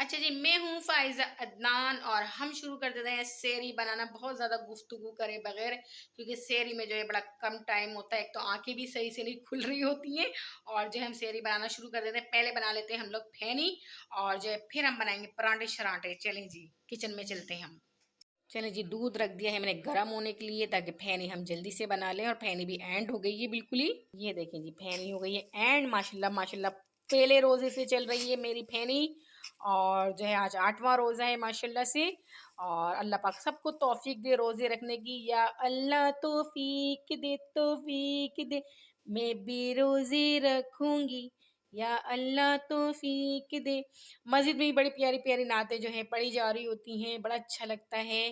अच्छा जी, मैं हूँ फ़ाइज़ा अदनान और हम शुरू कर देते हैं सेहरी बनाना बहुत ज़्यादा गुफ्तगू करे बगैर, क्योंकि सेहरी में जो है बड़ा कम टाइम होता है। एक तो आँखें भी सही से नहीं खुल रही होती हैं और जो है हम सेहरी बनाना शुरू कर देते हैं। पहले बना लेते हैं हम लोग फैनी और जो है फिर हम बनाएँगे पराठे-शराठे। चलें जी, किचन में चलते हैं हम। चलें जी, दूध रख दिया है मैंने गरम होने के लिए ताकि फैनी हम जल्दी से बना लें और फैनी भी एंड हो गई है बिल्कुल ही। ये देखें जी, फैनी हो गई है एंड माशाल्लाह माशाल्लाह पहले रोज़े से चल रही है मेरी फैनी और जो है आज 8वां रोज़ा है माशाल्लाह से। और अल्लाह पाक सबको तौफीक दे रोज़े रखने की, या अल्लाह तौफीक दे मैं भी रोज़े रखूँगी, या अल्लाह तौफीक दे। मस्जिद में भी बड़ी प्यारी-प्यारी नातें जो हैं पढ़ी जा रही होती हैं, बड़ा अच्छा लगता है।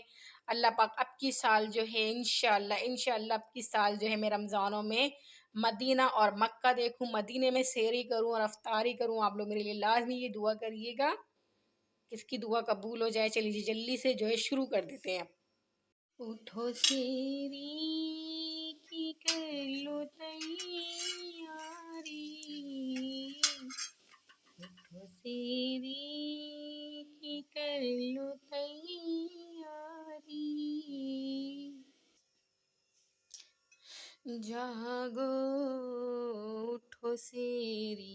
अल्लाह पाक अब की साल जो है इंशाअल्लाह अब की साल जो है मैं रमज़ानों में मदीना और मक्का देखूँ, मदीने में सेहरी करूँ और अफ्तारी करूँ। आप लोग मेरे लिए लाज़मी ये दुआ करिएगा, किसकी दुआ कबूल हो जाए। चलिए जी जल्दी से जो है शुरू कर देते हैं अब। उठो सेहरी की कर लो तैयारी, उठो सेहरी की कर लो तैयारी, जागो उठो सेहरी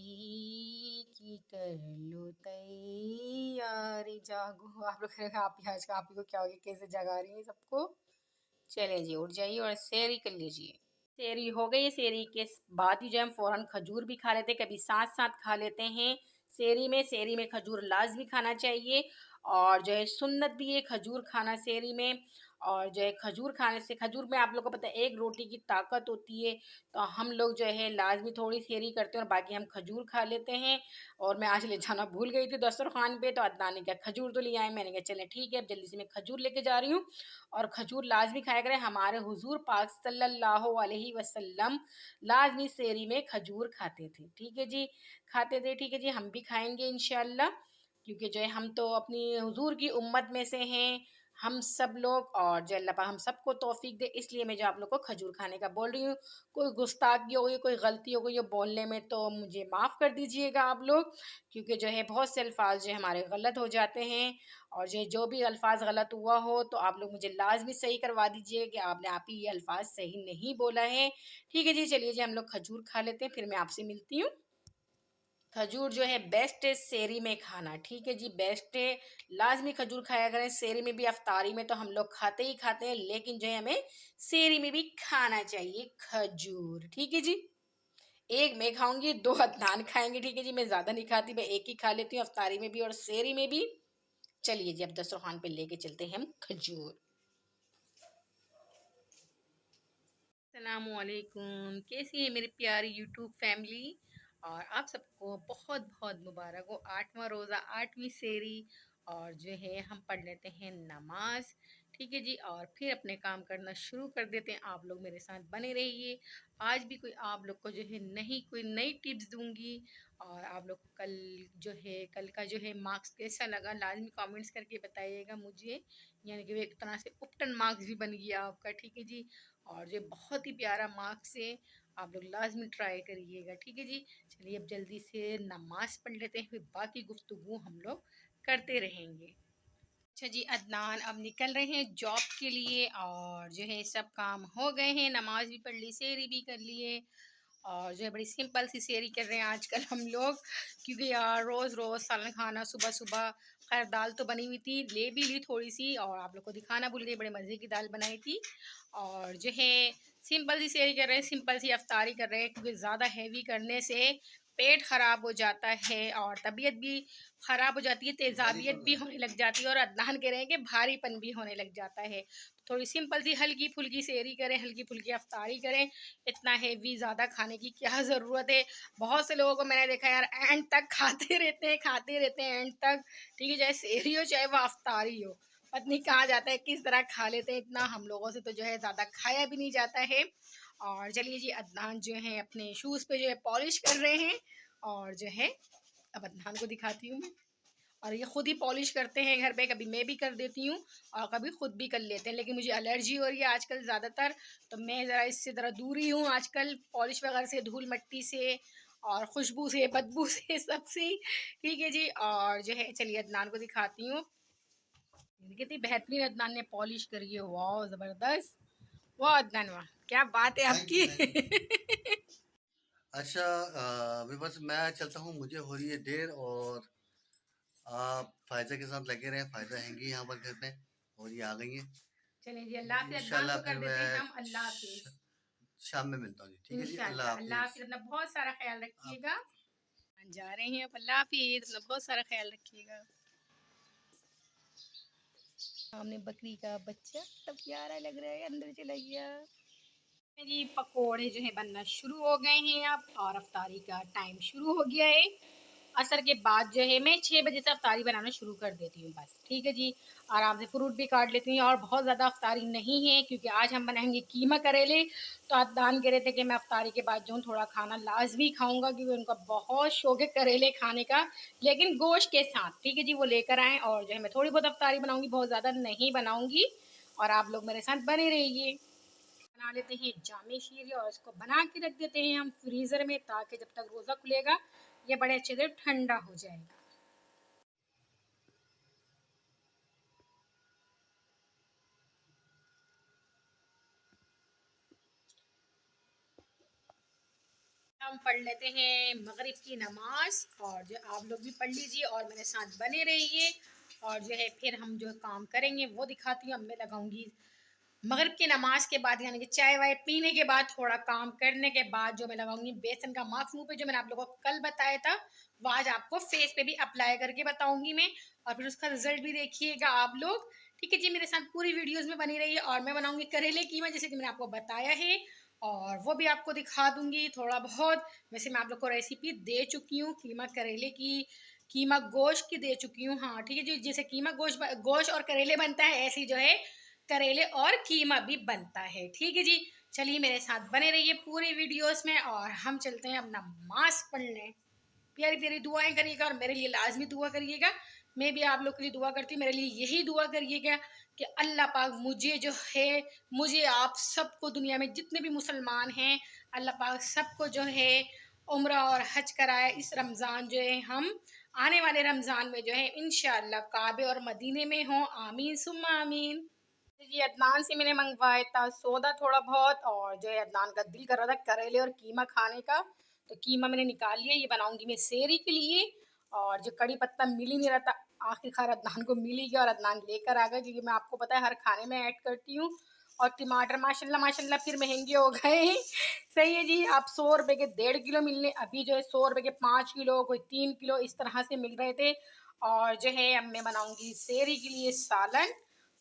की कर लो तैयारी। जागो, आप लोग कहेंगे आप ही आज का आप ही को क्या हो गया, कैसे जगा रही हैं सबको। चले जी उठ जाइए और सेहरी कर लीजिए। सेहरी हो गई है, सेहरी के बाद ही जो हम फ़ौरन खजूर भी खा लेते हैं, कभी साथ साथ खा लेते हैं। सेहरी में खजूर लाजमी खाना चाहिए और जो है सुन्नत भी है खजूर खाना सेहरी में। और जो है खजूर खाने से, खजूर में आप लोगों को पता है एक रोटी की ताकत होती है, तो हम लोग जो है लाजमी थोड़ी सेहरी करते हैं और बाकी हम खजूर खा लेते हैं। और मैं आज ले जाना भूल गई थी दस्तरखान पे, तो अदनान ने कहा खजूर तो ले आए, मैंने कहा चलें ठीक है अब जल्दी से मैं खजूर लेके जा रही हूँ। और खजूर लाजमी खाया करें, हमारे हुजूर पाक सल्लल्लाहु अलैहि वसल्लम लाजमी सेहरी में खजूर खाते थे। ठीक है जी, खाते थे, ठीक है जी, हम भी खाएंगे इंशाल्लाह, क्योंकि जो है हम तो अपनी हुजूर की उम्मत में से हैं हम सब लोग। और जो अल्लाह पाक हम सबको तौफीक दे, इसलिए मैं जो आप लोग को खजूर खाने का बोल रही हूँ। कोई गुस्ताखी हो गई, कोई गलती हो गई है बोलने में, तो मुझे माफ़ कर दीजिएगा आप लोग, क्योंकि जो है बहुत से अल्फाज जो है हमारे गलत हो जाते हैं। और जो भी अल्फाज गलत हुआ हो तो आप लोग मुझे लाजमी सही करवा दीजिए कि आपने आप ही ये अल्फाज सही नहीं बोला है। ठीक है जी, चलिए जी हम लोग खजूर खा लेते हैं, फिर मैं आपसे मिलती हूँ। खजूर जो है बेस्ट है सेहरी में खाना, ठीक है जी, बेस्ट है। लाजमी खजूर खाया करें सेहरी में भी, अफ्तारी में तो हम लोग खाते ही खाते हैं, लेकिन जो है हमें सेहरी में भी खाना चाहिए खजूर। ठीक है जी, एक मैं खाऊंगी, दो अदनान खाएंगे। ठीक है जी, मैं ज़्यादा नहीं खाती, मैं एक ही खा लेती हूँ अफ्तारी में भी और सेहरी में भी। चलिए जी अब दस्तरखान पे लेके चलते हैं हम खजूर। अस्सलामुअलैकुम, कैसी है मेरी प्यारी यूट्यूब फैमिली। और आप सबको बहुत बहुत मुबारक हो, 8वां रोज़ा 8वीं सेहरी। और जो है हम पढ़ लेते हैं नमाज। ठीक है जी, और फिर अपने काम करना शुरू कर देते हैं। आप लोग मेरे साथ बने रहिए। आज भी कोई आप लोग को जो है नहीं कोई नई टिप्स दूंगी। और आप लोग कल जो है कल का जो है मार्क्स कैसा लगा लाजमी कमेंट्स करके बताइएगा मुझे, यानी कि वो एक तरह से उपटन मार्क्स भी बन गया आपका। ठीक है जी, और ये बहुत ही प्यारा मार्क्स है, आप लोग लाजमी ट्राई करिएगा। ठीक है जी, चलिए अब जल्दी से नमाज पढ़ लेते हैं, फिर बाकी गुफ्तगू हम लोग करते रहेंगे। अच्छा जी, अदनान अब निकल रहे हैं जॉब के लिए और जो है सब काम हो गए हैं, नमाज भी पढ़ ली, सेहरी भी कर लिए। और जो है बड़ी सिंपल सी सेहरी कर रहे हैं आजकल हम लोग, क्योंकि यार रोज़ रोज़ सालन खाना सुबह सुबह। खैर दाल तो बनी हुई थी, ले भी ली थोड़ी सी, और आप लोग को दिखाना भूल गई, बड़े मज़े की दाल बनाई थी। और जो है सिंपल सी सेहरी कर रहे हैं, सिंपल सी अफ्तारी कर रहे हैं, क्योंकि ज़्यादा हैवी करने से पेट ख़राब हो जाता है और तबीयत भी ख़राब हो जाती है, तेज़ाबियत भी होने लग जाती है और अदनान कह रहे हैं कि भारीपन भी होने लग जाता है। तो थोड़ी सिंपल सी हल्की फुल्की सेहरी करें, हल्की फुल्की अफ्तारी करें, इतना हैवी ज़्यादा खाने की क्या ज़रूरत है। बहुत से लोगों को मैंने देखा यार एंड तक खाते रहते हैं एंड तक। ठीक है, चाहे सेहरी हो चाहे वह अफ्तारी हो, पता नहीं कहाँ जाता है, किस तरह खा लेते हैं इतना। हम लोगों से तो जो है ज़्यादा खाया भी नहीं जाता है। और चलिए जी अदनान जो है अपने शूज़ पे जो है पॉलिश कर रहे हैं, और जो है अब अदनान को दिखाती हूँ मैं। और ये खुद ही पॉलिश करते हैं घर पे, कभी मैं भी कर देती हूँ और कभी खुद भी कर लेते हैं, लेकिन मुझे एलर्जी हो रही है आजकल ज़्यादातर, तो मैं ज़रा इससे ज़रा दूर ही हूँ आजकल, पॉलिश वगैरह से, धूल मिट्टी से। और खुशबू से, बदबू से, सबसे। ठीक है जी। और जो है चलिए अदनान को दिखाती हूँ। कितनी बेहतरीन अदनान ने पॉलिश करी है, वाह ज़बरदस्त। वाह अदनान वाह, क्या बात है थैंक यू, आपकी। Thank you. अच्छा, बस मैं चलता हूँ, मुझे हो रही है देर, और आप फ़ायज़ा के साथ लगे रहें। फ़ायज़ा हैंगी यहाँ पर घर पे, और ये आ गई हैं। चलिए जी, अल्लाह हाफ़िज़। अदनान इंशाल्लाह को कर फिर देते हैं मैं हम अल्लाह हाफ़िज़। शाम में मिलता हूँ जी। ठीक है जी, अल्लाह इंशाल्लाह अल्लाह हाफ़िज़। हाफ़िज़। अपना बहुत सारा ख्याल आप रखिएगा। जा रहे हैं अब, अल्लाह हाफ़िज़। अपना बहुत सारा ख्याल रखिएगा। सामने बकरी का बच्चा तब प्यारा लग रहा है, अंदर चला गया। जी पकोड़े जो है बनना शुरू हो गए हैं अब, और अफ्तारी का टाइम शुरू हो गया है। असर के बाद जो है मैं 6 बजे से अफ्तारी बनाना शुरू कर देती हूँ बस। ठीक है जी। आराम से फ्रूट भी काट लेती हूँ, और बहुत ज़्यादा अफ्तारी नहीं है क्योंकि आज हम बनाएंगे कीमा करेले। तो अदनान कह रहे थे कि मैं अफ्तारी के बाद जो हूँ थोड़ा खाना लाजमी खाऊंगा, क्योंकि उनका बहुत शौक है करेले खाने का, लेकिन गोश्त के साथ। ठीक है जी, वो लेकर आएँ, और जो है मैं थोड़ी बहुत अफ्तारी बनाऊंगी, बहुत ज़्यादा नहीं बनाऊंगी। और आप लोग मेरे साथ बने रहिए। बना लेते हैं जामे शीरे, और इसको बना के रख देते हैं हम फ्रीज़र में, ताकि जब तक रोज़ा खुलेगा ये बड़े अच्छे से ठंडा हो जाएगा। हम पढ़ लेते हैं मगरिब की नमाज, और जो आप लोग भी पढ़ लीजिए और मेरे साथ बने रहिए। और जो है फिर हम जो काम करेंगे वो दिखाती हूँ। अब मैं लगाऊंगी मगरिब की नमाज के बाद, यानी कि चाय वाय पीने के बाद, थोड़ा काम करने के बाद, जो मैं लगाऊंगी बेसन का मास्क मुंह पे, जो मैंने आप लोगों को कल बताया था, वो आज आपको फेस पे भी अप्लाई करके बताऊंगी मैं। और फिर उसका रिजल्ट भी देखिएगा आप लोग। ठीक है जी, मेरे साथ पूरी वीडियोस में बनी रही है। और मैं बनाऊंगी करेले कीमा, जैसे कि मैंने आपको बताया है, और वो भी आपको दिखा दूंगी थोड़ा बहुत। वैसे मैं आप लोग को रेसिपी दे चुकी हूँ कीमा करेले की, कीमा गोश्त की दे चुकी हूँ। हाँ ठीक है जी, जैसे कीमा गोश्त और करेले बनता है, ऐसे ही जो है करेले और कीमा भी बनता है। ठीक है जी। चलिए मेरे साथ बने रहिए पूरी वीडियोस में, और हम चलते हैं अपना मास्क पढ़ने। प्यारी प्यारी दुआएं करिएगा, और मेरे लिए लाजमी दुआ करिएगा। मैं भी आप लोग के लिए दुआ करती हूँ, मेरे लिए यही दुआ करिएगा कि अल्लाह पाक मुझे जो है, मुझे आप सबको, दुनिया में जितने भी मुसलमान हैं, अल्लाह पाक सबको जो है उम्रा और हज कराए। इस रमज़ान जो है हम आने वाले रमज़ान में जो है इंशाअल्लाह काबे और मदीने में हों। आमीन सुम्मा आमीन। जी अदनान से मैंने मंगवाया था सौदा थोड़ा बहुत, और जो है अदनान का दिल कर रहा था करेले और कीमा खाने का, तो कीमा मैंने निकाल लिया। ये बनाऊंगी मैं सेहरी के लिए। और जो कड़ी पत्ता मिल ही नहीं रहा था, आखिरकार अदनान को मिल ही गया, और अदनान लेकर आ गया, क्योंकि मैं आपको पता है हर खाने में ऐड करती हूँ। और टमाटर माशाल्लाह माशाल्लाह फिर महंगे हो गए हैं। सही है जी। आप 100 रुपए के 1.5 किलो मिलने, अभी जो है 100 रुपए के 5 किलो, कोई 3 किलो, इस तरह से मिल रहे थे। और जो है अब मैं बनाऊंगी सेहरी के लिए सालन।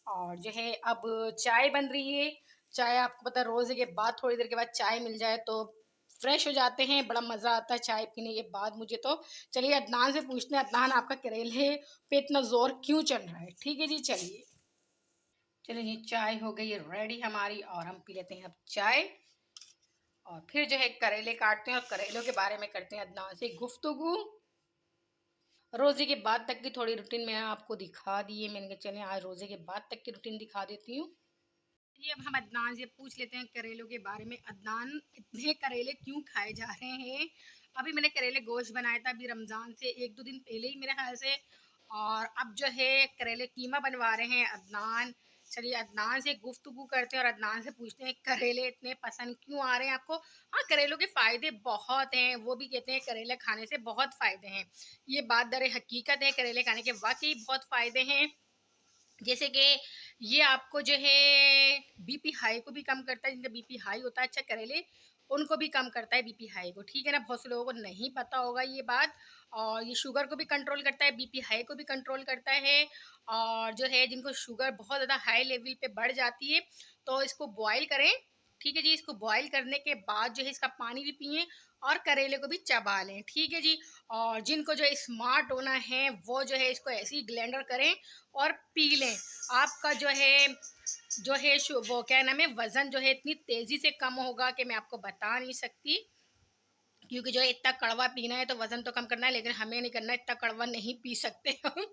और जो है अब चाय बन रही है। चाय आपको पता है रोज़े के बाद थोड़ी देर के बाद चाय मिल जाए तो फ्रेश हो जाते हैं, बड़ा मज़ा आता है चाय पीने के बाद मुझे तो। चलिए अदनान से पूछते हैं, अदनान आपका करेले पे इतना जोर क्यों चल रहा है। ठीक है जी चलिए। चलिए जी, चाय हो गई है रेडी हमारी, और हम पी लेते हैं अब चाय। और फिर जो है करेले काटते हैं, और करेलों के बारे में करते हैं अदनान से गुफ्तगू। रोज़े के बाद तक की थोड़ी रूटीन मैं आपको दिखा दी है, मैंने कहा चलें आज रोज़े के बाद तक की रूटीन दिखा देती हूँ। जी अब हम अदनान से पूछ लेते हैं करेलों के बारे में। अदनान, इतने करेले क्यों खाए जा रहे हैं? अभी मैंने करेले गोश्त बनाया था, अभी रमज़ान से 1-2 दिन पहले ही मेरे ख्याल से। और अब जो है करेले कीमा बनवा रहे हैं अदनान। चलिए अदनान से गुफ्तगू करते हैं, और अदनान से पूछते हैं करेले इतने पसंद क्यों आ रहे हैं आपको। हाँ करेलों के फ़ायदे बहुत हैं, वो भी कहते हैं करेले खाने से बहुत फ़ायदे हैं। ये बात दर हकीकत है, करेले खाने के वाकई बहुत फ़ायदे हैं। जैसे कि ये आपको जो है बीपी हाई को भी कम करता है, जिनका बीपी हाई होता है, अच्छा करेले उनको भी कम करता है बीपी हाई को। ठीक है ना, बहुत से लोगों को नहीं पता होगा ये बात। और ये शुगर को भी कंट्रोल करता है, बीपी हाई को भी कंट्रोल करता है। और जो है जिनको शुगर बहुत ज़्यादा हाई लेवल पे बढ़ जाती है, तो इसको बॉयल करें। ठीक है जी, इसको बॉयल करने के बाद जो है इसका पानी भी पिएं, और करेले को भी चबा लें। ठीक है जी। और जिनको जो है स्मार्ट होना है, वो जो है इसको ऐसे ही ग्लेंडर करें और पी लें। आपका जो है वो क्या नाम है, वज़न जो है इतनी तेज़ी से कम होगा कि मैं आपको बता नहीं सकती। क्योंकि जो है इतना कड़वा पीना है तो वज़न तो कम करना है, लेकिन हमें नहीं करना, इतना कड़वा नहीं पी सकते हम।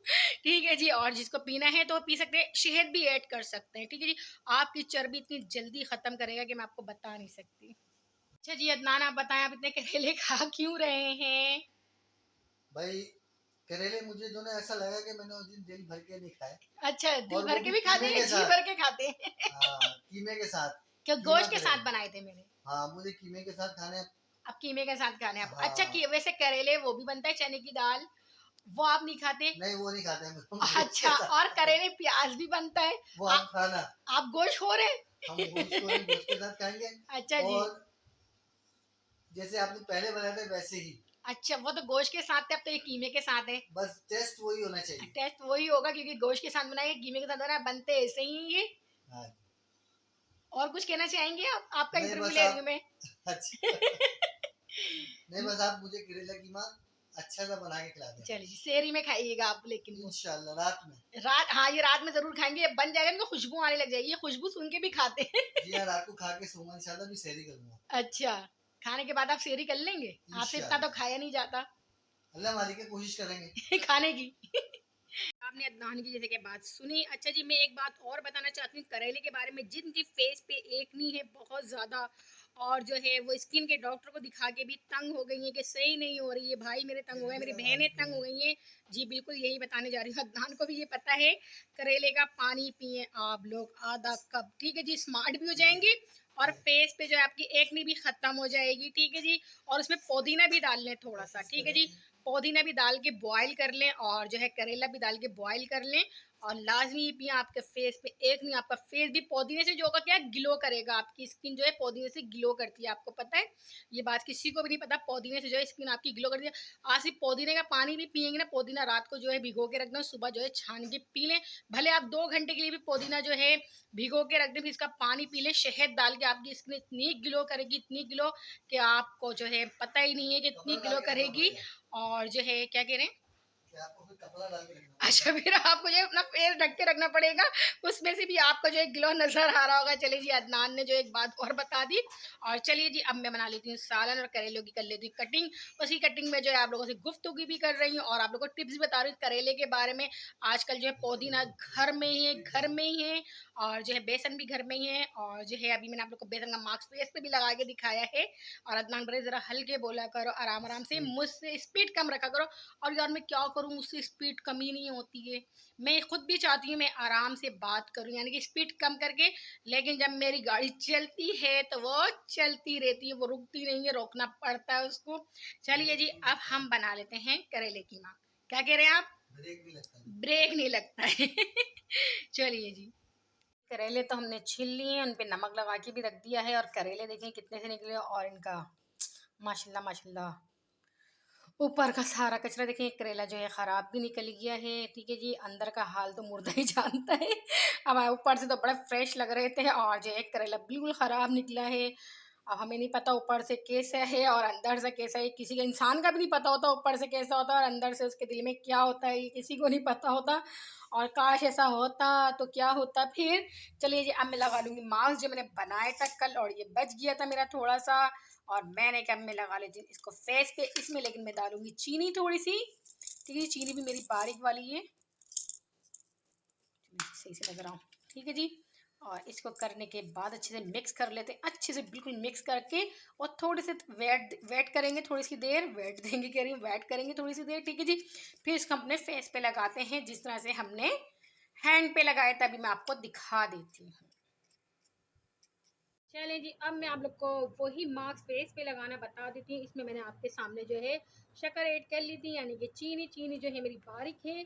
ठीक है जी। और जिसको पीना है तो वो पी सकते हैं, शहद भी ऐड कर सकते हैं। ठीक है जी। आपकी चर्बी इतनी जल्दी ख़त्म करेगा कि मैं आपको बता नहीं सकती। अच्छा जी अदनान, आप बताएं, आप इतने करेले खा क्यों रहे हैं? भाई करेले मुझे जो ना ऐसा लगा कि मैंने उस दिन दिल भर के नहीं खाए, अच्छा, दिल और भर वो के भी भी खाते कीमे हैं, के जी साथ। भर के खाते हैं। हाँ, कीमे के साथ। क्या कीमा गोश्त के करेले। साथ बनाए थे मैंने? हाँ, मुझे कीमे के साथ खाने हैं। अब कीमे के साथ खाने हैं आपको। अच्छा, हाँ। की वैसे करेले वो भी बनता है चने की दाल, वो आप नहीं खाते? नहीं, वो नहीं खाते हम, गोश्त के अच्छा, साथ और खाते हैं। करेले प्याज भी बनता है। वो आ, हम खाना, आप गोश्त खो रहे? हम गोश्त को नहीं, गोश्त के साथ खाएंगे। अच्छा जी। और जैसे आपने पहले बनाए थे वैसे ही, अच्छा, वो तो गोश्त के साथ थे, अब तो ये कीमे के साथ है। बस टेस्ट वही होना चाहिए। टेस्ट वही होगा क्योंकि गोश्त के साथ बनाए, कीमे के साथ बना, बनते ऐसे ही हैं ये। हाँ। और कुछ कहना चाहेंगे आप? आपका नहीं इंटरव्यू बस ले रही आप, हूँ मैं। अच्छा, नहीं बस आप मुझे करेला कीमा अच्छा सा बना के खिला दें। चलिए जी, सेरी में खाइएगा आप, लेकिन वो इंशाल्लाह रात में। रात, हाँ ये रात में जरूर खाएंगे, ये बन जाएगा ना, खुशबू आने लग जाएगी, ये खुशबू सुन के भी खाते हैं। जी हाँ, रात को खा के सोऊंगा इंशाल्लाह, भी सहरी करूंगा। अच्छा, खाने के बाद आप सेरी कर लेंगे? आपसे इतना तो इंशाल्लाह, खाया नहीं जाता। अल्लाह मालिक है, कोशिश करेंगे। खाने की। आपने अदनान की जैसे कि बात सुनी। अच्छा जी, मैं एक बात और बताना चाहती हूँ करेले के बारे में, जिनकी फेस पे एकनी है बहुत ज़्यादा, और जो है वो स्किन के डॉक्टर को दिखा के भी तंग हो गई है कि सही नहीं हो रही है, भाई मेरे तंग हो गए, मेरी बहनें तंग हो गई हैं। जी बिल्कुल यही बताने जा रही हूँ, अदनान को भी ये पता है। करेले का पानी पिए आप लोग आधा कप, ठीक है जी, स्मार्ट भी हो जाएंगे, और फेस पे जो है आपकी एकनी भी खत्म हो जाएगी, ठीक है जी। और उसमें पुदीना भी डाल लें थोड़ा सा, ठीक है जी, पुदीना भी डाल के बॉईल कर लें, और जो है करेला भी डाल के बॉईल कर लें, और लाजमी भी आपके फेस पे एक नहीं, आपका फेस भी पुदीने से जो होगा क्या, ग्लो करेगा, आपकी स्किन जो है पुदीने से ग्लो करती है, आपको पता है ये बात, किसी को भी नहीं पता, पुदीने से जो है स्किन आपकी ग्लो करती है। आज सिर्फ पुदीने का पानी भी पियेंगे ना, पुदीना रात को जो है भिगो के रख दें, सुबह जो है छान के पी लें, भले आप 2 घंटे के लिए भी पुदीना जो है भिगो के रख दें, फिर इसका पानी पी लें, शहद डाल के, आपकी स्किन इतनी ग्लो करेगी, इतनी ग्लो कि आपको जो है पता ही नहीं है कि इतनी ग्लो करेगी। और जो है क्या कह रहे हैं, कि आपको फिर कपड़ा डाल के रखना अच्छा पड़ेगा। फिर आपको जो है अपना फेस ढक के रखना पड़ेगा, उसमें से भी आपको जो है ग्लो नजर आ रहा होगा। चलिए जी, अदनान ने जो एक बात और बता दी। और चलिए जी, अब मैं बना लेती हूँ सालन, और करेलों की कर लेती हूँ कटिंग। उसी कटिंग में जो है आप लोगों से गुफ्तगू भी कर रही हूँ, और आप लोगों को टिप्स भी बता रही हूँ करेले के बारे में। आजकल जो है पुदीना घर में ही है, घर में ही है, और जो है बेसन भी घर में ही है, और जो है अभी मैंने आप लोग को बेसन का मास्क फेस पे भी लगा के दिखाया है। और अदनान बड़े जरा हल्के बोला करो, आराम आराम से, मुझसे स्पीड कम रखा करो। और यार मैं क्या करूँ, मुझसे स्पीड कमी नहीं होती है, मैं खुद भी चाहती हूँ मैं आराम से बात करूँ, यानी कि स्पीड कम करके, लेकिन जब मेरी गाड़ी चलती है तो वो चलती रहती है, वो रुकती नहीं है, रोकना पड़ता है उसको। चलिए जी, अब हम बना लेते हैं करेले की माँ। क्या कह रहे हैं आप? ब्रेक भी लगता है। ब्रेक नहीं लगता है। चलिए जी, करेले तो हमने छील लिए, उन पे नमक लगा के भी रख दिया है, और करेले देखें कितने से निकले, और इनका माशाल्लाह माशाल्लाह, ऊपर का सारा कचरा देखिए, करेला जो है ख़राब भी निकल गया है, ठीक है जी, अंदर का हाल तो मुर्दा ही जानता है। हमारे ऊपर से तो बड़ा फ्रेश लग रहे थे, और जो है करेला बिल्कुल ख़राब निकला है। अब हमें नहीं पता ऊपर से कैसा है और अंदर से कैसा है, किसी का, इंसान का भी नहीं पता होता ऊपर से कैसा होता है और अंदर से उसके दिल में क्या होता है, ये किसी को नहीं पता होता। और काश ऐसा होता तो क्या होता फिर। चलिए जी, अब मैं लगा लूँगी मास्क जो मैंने बनाया था कल, और ये बच गया था मेरा थोड़ा सा, और मैंने कहा मैं लगा लेती हूँ इसको फेस पे, इसमें लेकिन मैं डालूंगी चीनी थोड़ी सी, ठीक है, चीनी भी मेरी बारीक वाली है, सही से नजर आऊँ, ठीक है जी। और इसको करने के बाद अच्छे से मिक्स कर लेते हैं, अच्छे से बिल्कुल मिक्स करके, और थोड़े से वेट वेट करेंगे, थोड़ी सी देर वेट देंगे, कह रही हूँ वेट करेंगे थोड़ी सी देर, ठीक है जी। फिर इसको अपने फेस पे लगाते हैं, जिस तरह से हमने हैंड पे लगाया था, अभी मैं आपको दिखा देती हूँ। चलें जी, अब मैं आप लोग को वही मास्क फेस पे लगाना बता देती हूँ। इसमें मैंने आपके सामने जो है शक्कर ऐड कर ली थी, यानी कि चीनी, चीनी जो है मेरी बारीक है,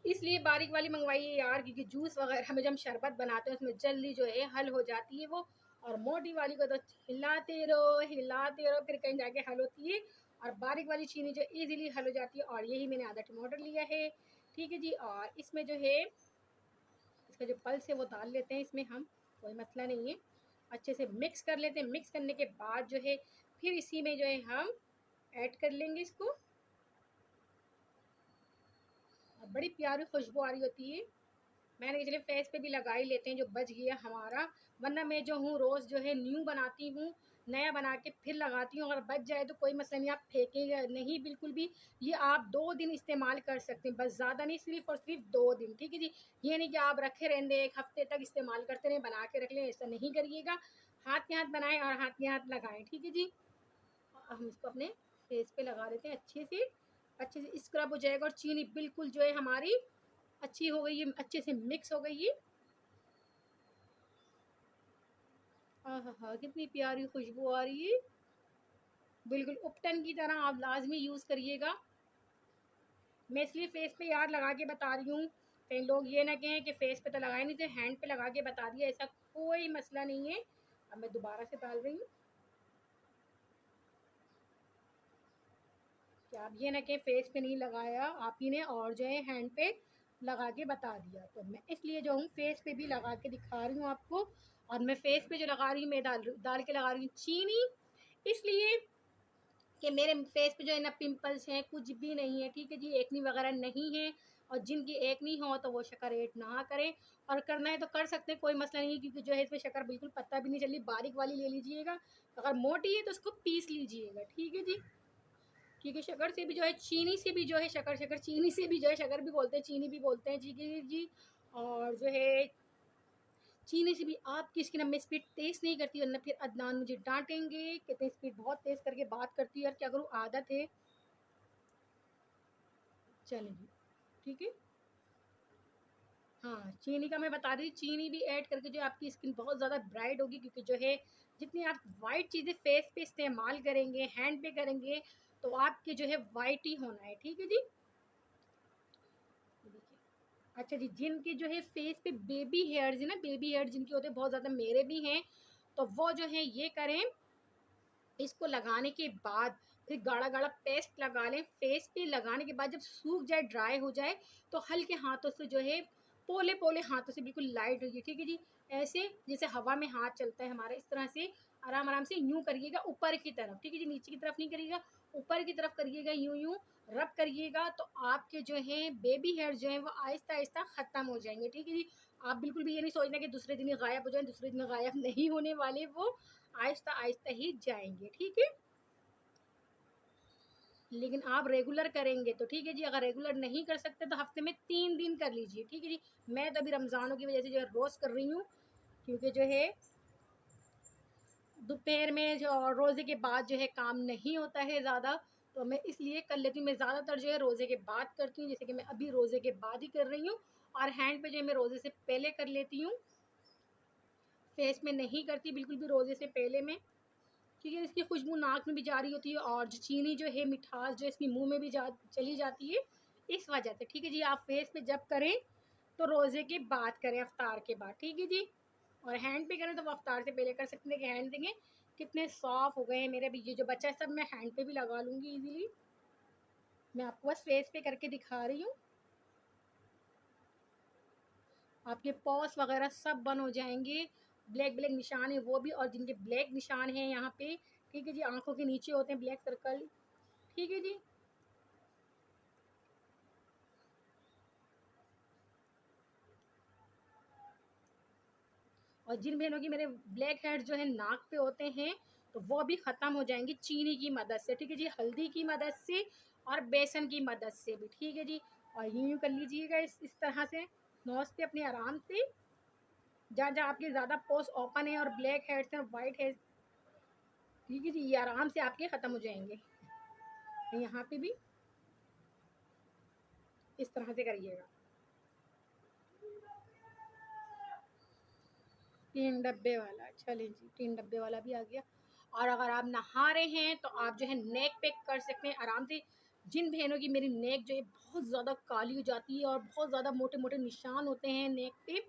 इसलिए बारीक वाली मंगवाई है यार, क्योंकि जूस वगैरह में जब हम शरबत बनाते हैं उसमें जल्दी जो है हल हो जाती है वो, और मोटी वाली को तो हिलाते रहो, फिर कहीं जाके हल होती है, और बारीक वाली चीनी जो इजीली हल हो जाती है। और यही मैंने आधा टमाटर लिया है, ठीक है जी। और इसमें जो है इसका जो पल्स है वो डाल लेते हैं इसमें हम, कोई मसला नहीं है, अच्छे से मिक्स कर लेते हैं। मिक्स करने के बाद जो है फिर इसी में जो है हम ऐड कर लेंगे इसको, और बड़ी प्यारी खुशबू आ रही होती है। मैंने इसलिए फेस पे भी लगा ही लेते हैं जो बच गया हमारा, वरना मैं जो हूँ रोज़ जो है न्यू बनाती हूँ, नया बना के फिर लगाती हूँ, अगर बच जाए तो कोई मसला नहीं, आप फेंकेंगे नहीं बिल्कुल भी। ये आप 2 दिन इस्तेमाल कर सकते हैं, बस ज़्यादा नहीं, सिर्फ और सिर्फ 2 दिन, ठीक है जी। ये नहीं कि आप रखे रहेंगे 1 हफ्ते तक इस्तेमाल करते रहें, बना के रख लें, ऐसा नहीं करिएगा। हाथ के हाथ बनाएं और हाथ के हाथ लगाएं, ठीक है जी। हम इसको अपने फेस पे लगा देते हैं अच्छे से स्क्रब हो जाएगा और चीनी बिल्कुल जो है हमारी अच्छी हो गई है, अच्छे से मिक्स हो गई है। हाँ, कितनी प्यारी खुशबू आ रही है, बिल्कुल उपटन की तरह। आप लाजमी यूज करिएगा। मैं इसलिए फेस पे यार लगा के बता रही हूँ, कई लोग ये ना कहें कि फेस पे तो लगाए नहीं थे, हैंड पे लगा के बता दिया, ऐसा कोई मसला नहीं है। अब मैं दोबारा से डाल रही हूँ कि आप ये ना कहें फेस पे नहीं लगाया आप ही ने और जो है हैंड पे लगा के बता दिया। तो मैं इसलिए जो हूँ फेस पे भी लगा के दिखा रही हूँ आपको। और मैं फेस पे जो लगा रही हूँ, मैं डाल के लगा रही हूँ चीनी, इसलिए कि मेरे फेस पे जो है ना पिंपल्स हैं, कुछ भी नहीं है, ठीक है जी, एक्नी वगैरह नहीं है। और जिनकी एक्नी हो तो वो शक्कर ऐड ना करें, और करना है तो कर सकते हैं, कोई मसला नहीं है, क्योंकि जो है इसमें शक्कर बिल्कुल पत्ता भी नहीं चली, बारीक वाली ले लीजिएगा। अगर मोटी है तो उसको पीस लीजिएगा, ठीक है जी। क्योंकि शक्कर से भी जो है, चीनी से भी जो है शक्कर, चीनी से भी जो है शक्कर भी बोलते हैं, चीनी भी बोलते हैं, ठीक है जी। और जो है चीनी से भी आपकी स्किन अब में स्पीड तेज नहीं करती, वरना फिर अदनान मुझे डांटेंगे कितनी स्पीड बहुत तेज करके बात करती है, यार क्या करूँ, आदत है। चलेगी, ठीक है। हाँ, चीनी का मैं बता रही हूँ, चीनी भी ऐड करके जो है आपकी स्किन बहुत ज़्यादा ब्राइट होगी, क्योंकि जो है जितनी आप वाइट चीज़ें फेस पे इस्तेमाल करेंगे, हैंड पे करेंगे, तो आपके जो है वाइट ही होना है, ठीक है जी। देखिए, अच्छा जी, जिनके जो है फेस पे बेबी हेयर्स है ना, बेबी हेयर जिनके होते हैं बहुत ज़्यादा, मेरे भी हैं, तो वो जो है ये करें, इसको लगाने के बाद फिर गाढ़ा गाढ़ा पेस्ट लगा लें। फेस पे लगाने के बाद जब सूख जाए, ड्राई हो जाए, तो हल्के हाथों से जो है, पोले पोले हाथों से, बिल्कुल लाइट होगी, ठीक है जी। ऐसे जैसे हवा में हाथ चलता है हमारा, इस तरह से आराम आराम से यूं करिएगा ऊपर की तरफ, ठीक है जी, नीचे की तरफ नहीं करिएगा, ऊपर की तरफ करिएगा, यूं यूं रब करिएगा, तो आपके जो है बेबी हेयर जो है वो आहिस्ता आहिस्ता खत्म हो जाएंगे, ठीक है जी। आप बिल्कुल भी ये नहीं सोचना कि दूसरे दिन ही गायब हो जाए, दूसरे दिन गायब नहीं होने वाले वो, आहिस्ता आहिस्ता ही जाएंगे, ठीक है। लेकिन आप रेगुलर करेंगे तो ठीक है जी, अगर रेगुलर नहीं कर सकते तो हफ्ते में 3 दिन कर लीजिए, ठीक है जी। मैं तो अभी रमज़ानों की वजह से जो है रोज़ कर रही हूँ, क्योंकि जो है दोपहर में जो रोज़े के बाद जो है काम नहीं होता है ज़्यादा, तो मैं इसलिए कर लेती हूँ। मैं ज़्यादातर जो है रोज़े के बाद करती हूँ, जैसे कि मैं अभी रोज़े के बाद ही कर रही हूँ। और हैंड पे जो है मैं रोज़े से पहले कर लेती हूँ, फेस में नहीं करती बिल्कुल भी रोज़े से पहले में, क्योंकि इसकी खुशबू नाक में भी जा रही होती है, और जो चीनी जो है मिठास जो इसकी मुंह में भी चली जाती है, इस वजह से, ठीक है जी। आप फेस पे जब करें तो रोज़े के बाद करें, अफ्तार के बाद, ठीक है जी। और हैंड पे करें तो वो अफ्तार से पहले कर सकते हैं, कि हैंड देंगे कितने सॉफ्ट हो गए हैं मेरे भी, ये जो बच्चा है सब मैं हैंड पे भी लगा लूँगी ईजिली। मैं आपको बस फेस पे करके दिखा रही हूँ, आपके पॉस वगैरह सब बंद हो जाएंगे, ब्लैक ब्लैक निशान है वो भी, और जिनके ब्लैक निशान है यहाँ पे, ठीक है जी, आंखों के नीचे होते हैं ब्लैक सर्कल, ठीक है जी। और जिन बहनों की मेरे ब्लैक हेड्स जो है नाक पे होते हैं, तो वो भी ख़त्म हो जाएंगे चीनी की मदद से, ठीक है जी, हल्दी की मदद से और बेसन की मदद से भी, ठीक है जी। और यूं कर लीजिएगा इस तरह से, नोज पे अपने आराम से, जहाँ जहाँ आपके ज़्यादा पोर्स ओपन है और ब्लैक हेड्स हैं और वाइट हेड्स, ठीक है जी, ये आराम से आपके ख़त्म हो जाएंगे। यहाँ पे भी इस तरह से करिएगा। 3 डब्बे वाला, चलिए जी, 3 डब्बे वाला भी आ गया। और अगर आप नहा रहे हैं तो आप जो है नेक पे कर सकते हैं आराम से। जिन बहनों की मेरी नेक जो है बहुत ज़्यादा काली हो जाती है और बहुत ज़्यादा मोटे मोटे निशान होते हैं नेक पे,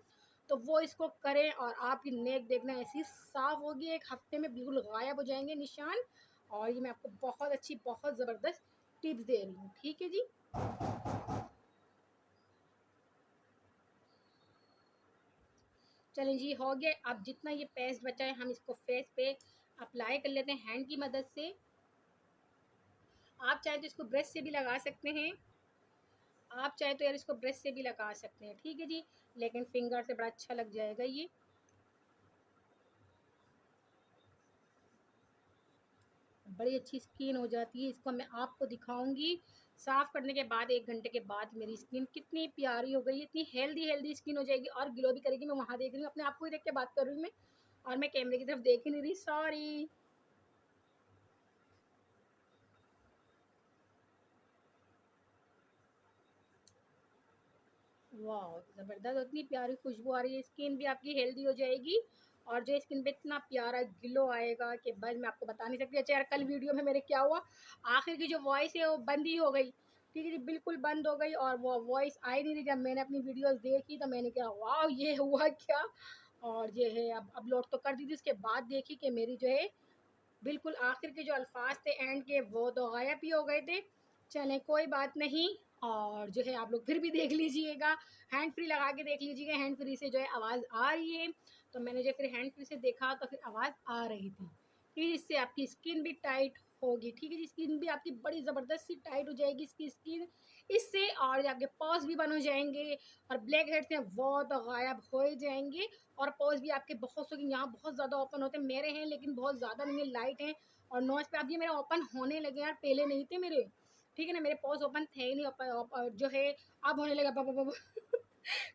तो वो इसको करें और आपकी नेक देखना ऐसी साफ होगी, एक हफ्ते में बिल्कुल गायब हो जाएंगे निशान। और ये मैं आपको बहुत अच्छी, बहुत ज़बरदस्त टिप्स दे रही हूँ, ठीक है जी। चलें जी, हो गया। अब जितना ये पेस्ट बचा है हम इसको फेस पे अप्लाई कर लेते हैं हैंड की मदद से। आप चाहे तो इसको ब्रश से भी लगा सकते हैं, आप चाहे तो यार इसको ब्रश से भी लगा सकते हैं, ठीक है जी, लेकिन फिंगर से बड़ा अच्छा लग जाएगा ये। बड़ी अच्छी स्किन हो जाती है, इसको मैं आपको दिखाऊंगी साफ करने के बाद 1 घंटे के बाद मेरी स्किन कितनी प्यारी हो गई, इतनी हेल्दी हेल्दी स्किन हो जाएगी और ग्लो भी करेगी। मैं वहाँ देख रही हूँ, अपने आप को ही देख के बात कर रही हूँ मैं, और मैं कैमरे की तरफ देख ही नहीं रही, सॉरी। वाह, ज़बरदस्त, इतनी प्यारी खुशबू आ रही है, स्किन भी आपकी हेल्दी हो जाएगी और जो स्किन पे इतना प्यारा ग्लो आएगा कि बस मैं आपको बता नहीं सकती। अच्छा यार, कल वीडियो में मेरे क्या हुआ, आखिर की जो वॉइस है वो बंद ही हो गई, ठीक है जी, बिल्कुल बंद हो गई और वो वॉइस आई नहीं रही। जब मैंने अपनी वीडियोस देखी तो मैंने कहा वाह ये हुआ क्या, और ये है अब अपलोड तो कर दी थी, उसके बाद देखी कि मेरी जो है बिल्कुल आखिर के जो अल्फाज थे एंड के वो तो गायब ही हो गए थे। चलें कोई बात नहीं, और जो है आप लोग फिर भी देख लीजिएगा, हैंड फ्री लगा के देख लीजिएगा, हैंड फ्री से जो है आवाज़ आ रही है। तो मैंने जो फिर हैंड फ्री से देखा तो फिर आवाज़ आ रही थी, फिर इससे आपकी स्किन भी टाइट होगी, ठीक है जी, स्किन भी आपकी बड़ी ज़बरदस्त सी टाइट हो जाएगी इसकी स्किन इससे, और आपके पॉज भी बन हो जाएंगे और ब्लैक हेड्स हैं वो तो गायब हो ही जाएंगे। और पोज भी आपके बहुत सो यहाँ बहुत ज़्यादा ओपन होते हैं, मेरे हैं लेकिन बहुत ज़्यादा नहीं है, लाइट हैं और नोज पे अब ये मेरे ओपन होने लगे यार, पहले नहीं थे मेरे, ठीक है ना, मेरे पोज ओपन थे ही नहीं, जो है अब होने लगा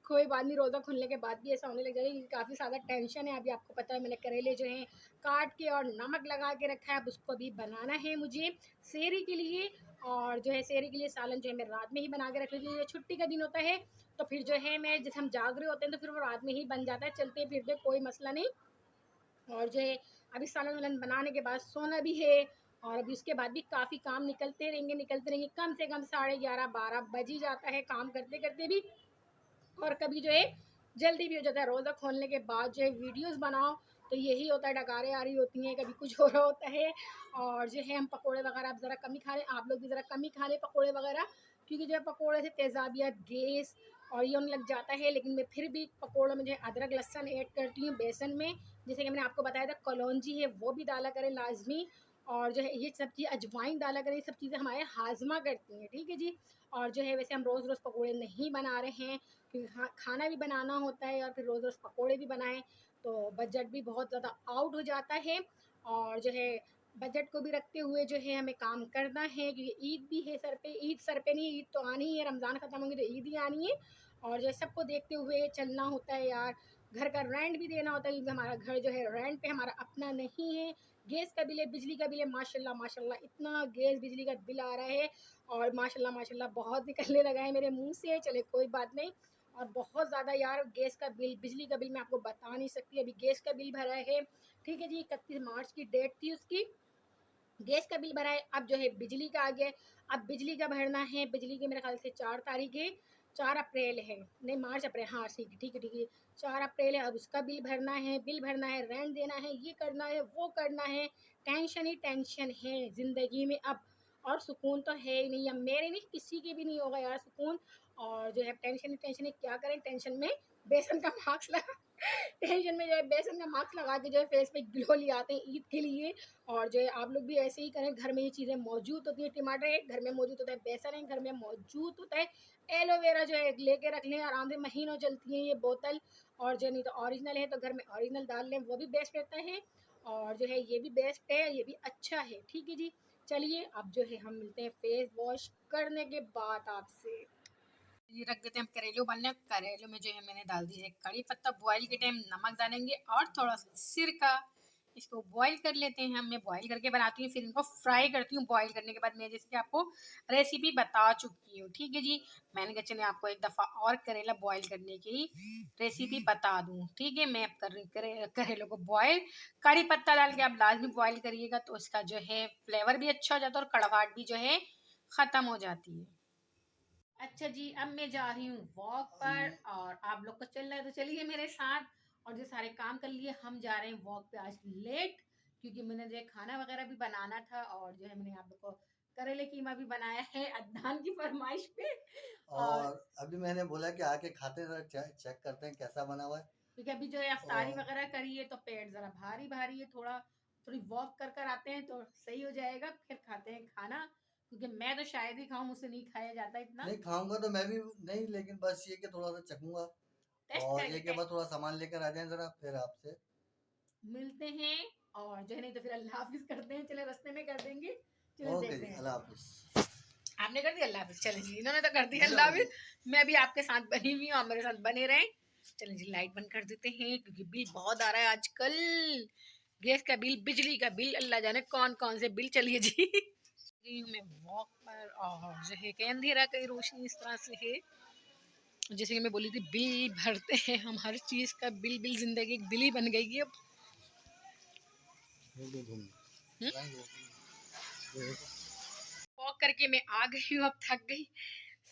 कोई बात नहीं, रोज़ा खुलने के बाद भी ऐसा होने लग जाएगा, काफ़ी ज़्यादा टेंशन है। अभी आपको पता है मैंने करेले जो हैं काट के और नमक लगा के रखा है, अब उसको भी बनाना है मुझे सेहरी के लिए, और जो है सेहरी के लिए सालन जो है मैं रात में ही बना के रख लेती हूँ, छुट्टी का दिन होता है तो फिर जो है मैं जैसे हम जाग रहे होते हैं तो फिर वो रात में ही बन जाता है, चलते फिरते कोई मसला नहीं। और जो है अभी सालन वालन बनाने के बाद सोना भी है, और अभी उसके बाद भी काफ़ी काम निकलते रहेंगे, कम से कम 11:30 12 बज ही जाता है काम करते करते भी, और कभी जो है जल्दी भी हो जाता है। रोज़ा खोलने के बाद जो है वीडियोस बनाओ तो यही होता है, डकारें आ रही होती हैं, कभी कुछ हो रहा होता है, और जो है हम पकोड़े वगैरह आप ज़रा कम ही खा लें, आप लोग भी ज़रा कम ही खा लें पकोड़े वगैरह, क्योंकि जो है पकोड़े से तेज़ाबियत गैस और ये होने लग जाता है। लेकिन मैं फिर भी पकोड़ों में जो है अदरक लहसुन ऐड करती हूँ बेसन में, जैसे कि मैंने आपको बताया था कलौंजी है वो भी डाला करें लाजमी, और जो है ये सब चीज़ अजवाइन डाला करें, ये सब चीज़ें हमारे हाजमा करती हैं, ठीक है जी। और जो है वैसे हम रोज़ रोज़ पकोड़े नहीं बना रहे हैं, क्योंकि खाना भी बनाना होता है और फिर रोज़ रोज़ पकोड़े भी बनाएं तो बजट भी बहुत ज़्यादा आउट हो जाता है, और जो है बजट को भी रखते हुए जो है हमें काम करना है, क्योंकि ईद भी है सर पे, ईद सर पे नहीं, ईद तो आनी ही है, रमज़ान ख़त्म होंगे तो ईद ही आनी है, और जो है सबको देखते हुए चलना होता है यार, घर का रेंट भी देना होता है, क्योंकि हमारा घर जो है रेंट पे हमारा अपना नहीं है, गैस का बिल है, बिजली का बिल है, माशाल्लाह माशाल्लाह इतना गैस बिजली का बिल आ रहा है, और माशाल्लाह माशाल्लाह बहुत निकलने लगा है मेरे मुंह से, चले कोई बात नहीं। और बहुत ज़्यादा यार गैस का बिल, बिजली का बिल मैं आपको बता नहीं सकती, अभी गैस का बिल भरा है, ठीक है जी, 31 मार्च की डेट थी उसकी, गैस का बिल भरा है, अब जो है बिजली का आ गया है, अब बिजली का भरना है, बिजली के मेरे ख्याल से 4 तारीख है, 4 अप्रैल है, नहीं मार्च अप्रैल, हाँ ठीक है ठीक है ठीक है, 4 अप्रैल है, अब उसका बिल भरना है, रेंट देना है, ये करना है वो करना है, टेंशन ही टेंशन है ज़िंदगी में अब, और सुकून तो है ही नहीं, अब मेरे नहीं किसी के भी नहीं होगा यार सुकून, और जो है टेंशन ही टेंशन है, क्या करें टेंशन में, बेसन का मास्क लगा टेंशन में जो है बेसन का मास्क लगा के जो है फेस पे ग्लो ले आते हैं ईद के लिए, और जो है आप लोग भी ऐसे ही करें, घर में ये चीज़ें मौजूद होती हैं, टमाटर है घर में मौजूद होता है, बेसन है घर में मौजूद होता है, एलोवेरा जो है लेके रख लें, आराम से महीनों चलती है ये बोतल, और जो नहीं तो ओरिजिनल है तो घर में ओरिजिनल डाल लें, वो भी बेस्ट रहता है, और जो है ये भी बेस्ट है, ये भी अच्छा है, ठीक है जी। चलिए अब जो है हम मिलते हैं फेस वॉश करने के बाद आपसे। ये रख देते हैं हम करेले उबालने, करेले में जो है मैंने डाल दी है कड़ी पत्ता, बॉईल के टाइम नमक डालेंगे और थोड़ा सा सिरका, इसको बॉईल कर लेते हैं हम, मैं बॉईल करके बनाती हूँ फिर इनको फ्राई करती हूँ, बॉईल करने के बाद मैं जैसे कि आपको रेसिपी बता चुकी हूँ, ठीक है जी। मैंने कहा चलिए आपको एक दफ़ा और करेला बॉईल करने की रेसिपी बता दूँ, ठीक है। मैं अब कर रही करेलों को बॉईल, कड़ी पत्ता डाल के आप लाजमी बॉईल करिएगा तो इसका जो है फ्लेवर भी अच्छा हो जाता है और कड़वाहट भी जो है ख़त्म हो जाती है। अच्छा जी, अब मैं जा रही हूँ वॉक पर और आप लोग को चलना है तो चलिए मेरे साथ, और जो सारे काम कर लिए हम जा रहे हैं वॉक पे आज लेट, क्योंकि मैंने जो है खाना वगैरह भी बनाना था, और जो है मैंने आप लोग को करेले कीमा भी बनाया है अदनान की फरमाइश पे, और और अभी मैंने बोला कि आके खाते हैं, चेक करते हैं कैसा बना हुआ है। क्योंकि अभी जो है अफ्तारी और वगैरह करी है तो पेट जरा भारी भारी है, थोड़ा थोड़ी वॉक कर कर आते हैं तो सही हो जाएगा, फिर खाते हैं खाना, क्योंकि मैं तो शायद ही खाऊं, मुझसे नहीं खाया जाता इतना। नहीं खाऊंगा तो मैं भी नहीं, लेकिन बस ये कि थोड़ा सा चखूंगा, टेस्ट और करके ये कि बस थोड़ा सामान लेकर आ जाएं जरा, फिर आपसे मिलते हैं, और जो है नहीं तो फिर अल्लाह हाफिज करते हैं, चले रास्ते में कर देंगे, चले ओके देखते जी, हैं। अल्लाह हाफिज। आपने कर दिया अल्लाह हाफिज, चले जी, इन्होंने तो कर दिया जी अल्लाह हो गई। हाफिज, मैं भी आपके साथ बनी हुई हूँ, आप मेरे साथ बने रहें। चलें जी लाइट बंद कर देते हैं क्योंकि बिल बहुत आ रहा है आजकल। गैस का बिल, बिजली का बिल, अल्लाह जाने कौन-कौन से बिल। चलिए जी गई हूँ मैं वॉक पर और जो है कहीं अंधेरा कहीं रोशनी इस तरह से है। जैसे कि मैं बोली थी बिल भरते हैं हम हर चीज़ का बिल, बिल ज़िंदगी एक बिल ही बन गई है अब। हुँ? वॉक करके मैं आ गई हूँ, अब थक गई,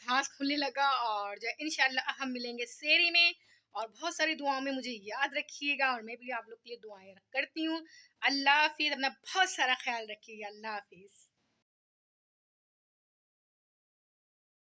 साँस फूलने लगा और जो है इंशाल्लाह हम मिलेंगे सेरी में। और बहुत सारी दुआओं में मुझे याद रखिएगा और मैं भी आप लोग के लिए दुआएँ करती हूँ। अल्लाह हाफ़िज़, अपना बहुत सारा ख़्याल रखिएगा। अल्लाह हाफ़िज़।